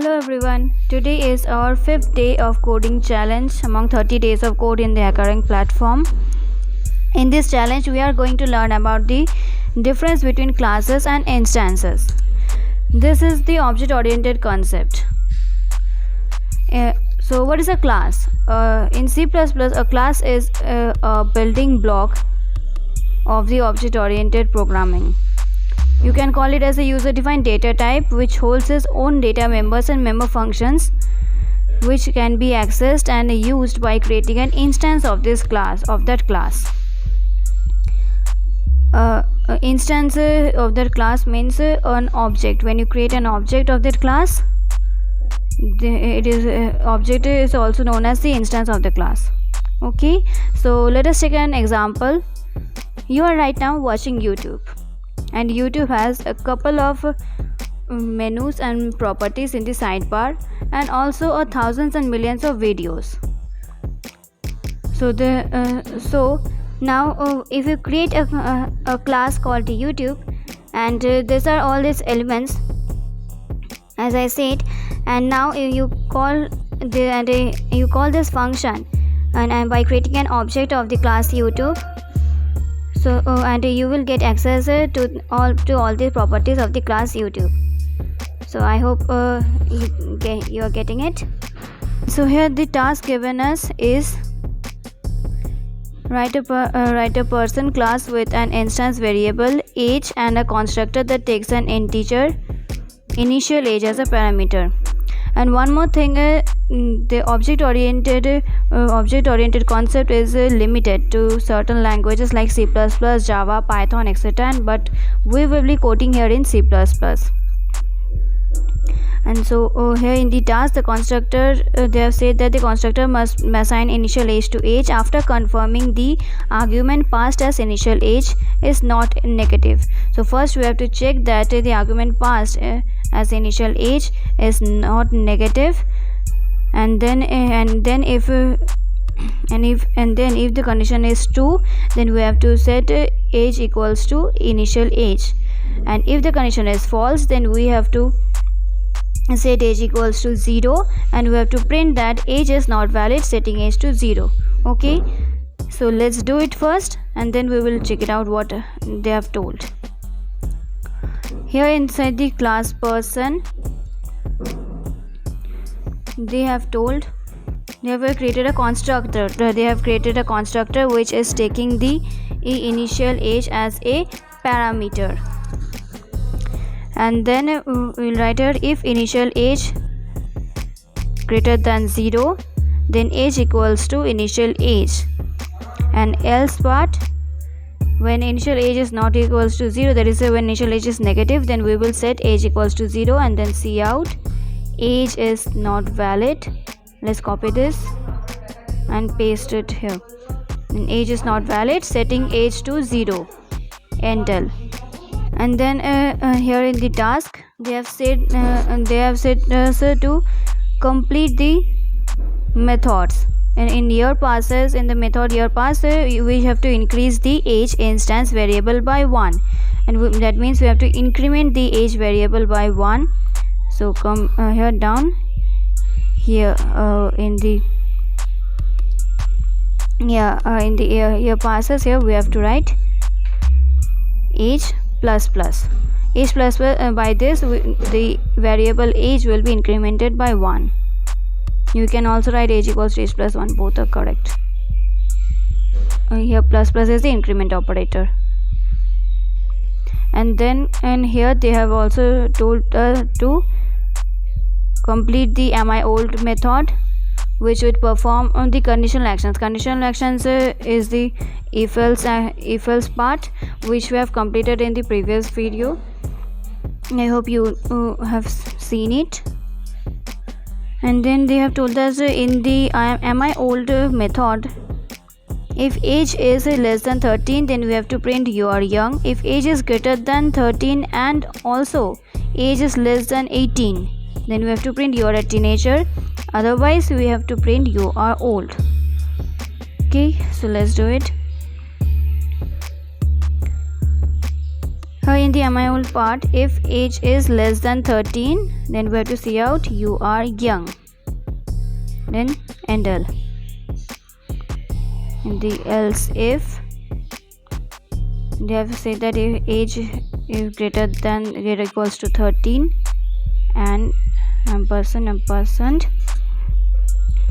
Hello everyone. Today is our 5th day of coding challenge among 30 days of code in the HackerRank platform. In this challenge, we are going to learn about the difference between classes and instances. This is the object-oriented concept. So what is a class? In C++, a class is a building block of the object-oriented programming. You can call it as a user-defined data type which holds its own data members and member functions which can be accessed and used by creating an instance of this class, of that class. Instance of that class means an object. When you create an object of that class, object is also known as the instance of the class. Okay, so let us take an example. You are right now watching YouTube, and YouTube has a couple of menus and properties in the sidebar, and also thousands and millions of videos. So now if you create a class called YouTube, and these are all these elements as I said, and now you call this function, and by creating an object of the class YouTube. So and you will get access to all the properties of the class YouTube. So I hope you are getting it. So here the task given us is write a person class with an instance variable age and a constructor that takes an integer initial age as a parameter. And one more thing, the object-oriented concept is limited to certain languages like C++, Java, Python, etc. But we will be coding here in C++. And so here in the task, the constructor, they have said that the constructor must assign initial age to age after confirming the argument passed as initial age is not negative. So first we have to check that the argument passed as initial age is not negative, and then if the condition is true, then we have to set age equals to initial age, and if the condition is false, then we have to set age equals to 0, and we have to print that age is not valid, setting age to 0. Okay, so let's do it first, and then we will check it out what they have told. Here inside the class person, they have created a constructor. They have created a constructor which is taking the initial age as a parameter, and then we'll write here if initial age greater than 0, then age equals to initial age, and else part, when initial age is not equals to 0, that is when initial age is negative, then we will set age equals to 0, and then cout age is not valid. Let's copy this and paste it here. And age is not valid, setting age to 0, enter. And then here in the task, they have said to complete the methods. And in year passes, in the method year pass, we have to increase the age instance variable by 1, and that means we have to increment the age variable by 1. So come here down here in the year passes, here we have to write age plus plus. Age plus by this the variable age will be incremented by 1. You can also write age equals to age plus 1, both are correct. Here plus plus is the increment operator. And here they have also told to complete the am I old method, which would perform on the conditional actions. Conditional actions is the if else part, which we have completed in the previous video. I hope you have seen it. And then they have told us in the am I old method, if age is less than 13, then we have to print you are young. If age is greater than 13 and also age is less than 18, then we have to print you are a teenager. Otherwise we have to print you are old. Okay, so let's do it. Here in the am I old part, if age is less than 13, then we have to see out you are young. Then endl. In the else if, they have to say that if age is greater equals to 13 and ampersand,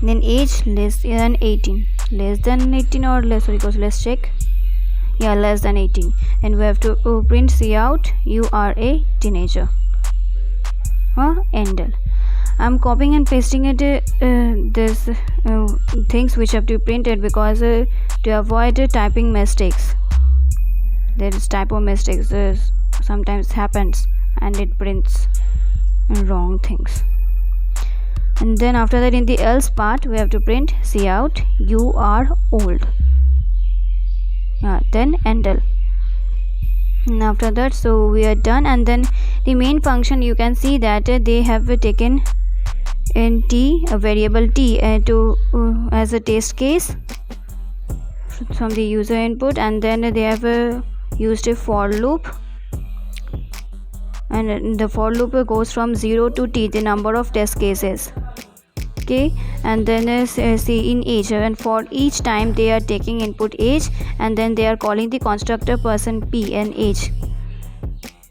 then age less than 18. Less than 18 or less or equals, let's check. Yeah, less than 18, and we have to print cout you are a teenager. Endl. I'm copying and pasting it this things which have to be printed because to avoid typing mistakes. There is typo mistakes sometimes happens and it prints wrong things. And then after that, in the else part, we have to print cout you are old. Then endl. And after that, so we are done. And then the main function, you can see that they have taken in t a variable t to as a test case from the user input, and then they have used a for loop, and the for loop goes from 0 to t, the number of test cases. Okay, and then see in age, and for each time they are taking input age, and then they are calling the constructor person p and age,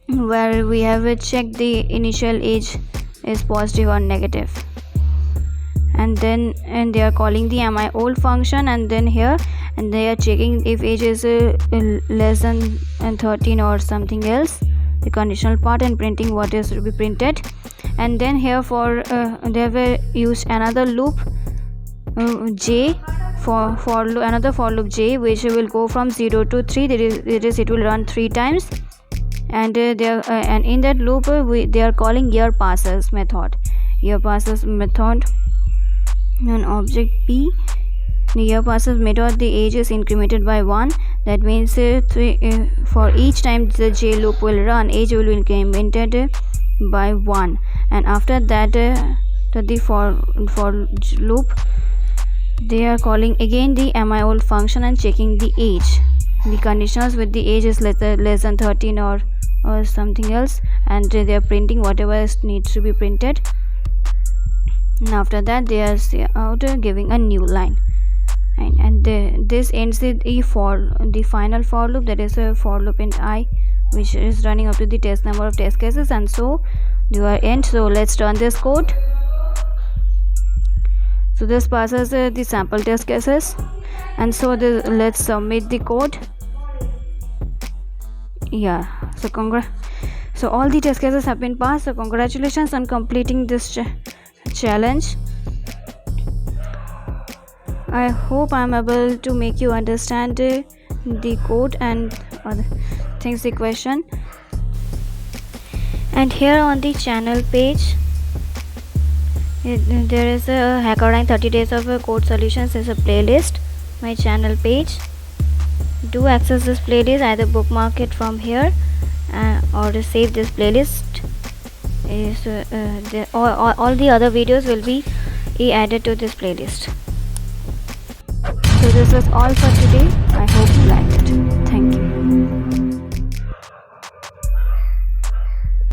where we have checked the initial age is positive or negative, and they are calling the am I old function, and then here and they are checking if age is less than 13 or something else, the conditional part, and printing what is to be printed. And then here for they have used another loop j for another for loop j, which will go from 0 to 3. It will run 3 times, and and in that loop they are calling year passes method. Year passes method an object p. The year passes method, the age is incremented by 1. That means for each time the j loop will run, age will be incremented by 1. And after that the for loop, they are calling again the am I old function and checking the age, the conditionals with the age is less than 13 or something else, and they are printing whatever needs to be printed. And after that they are giving a new line, and this ends the final for loop, that is a for loop in I, which is running up to the test number of test cases, and so you are end. So let's run this code. So this passes the sample test cases, and so let's submit the code. Yeah, so all the test cases have been passed, so congratulations on completing this challenge. I hope I'm able to make you understand the code and other things, the question. And here on the channel page, there is a HackerRank 30 days of code solutions is a playlist, my channel page. Do access this playlist, either bookmark it from here or save this playlist. All the other videos will be added to this playlist. So this was all for today. I hope you liked it. Thank you.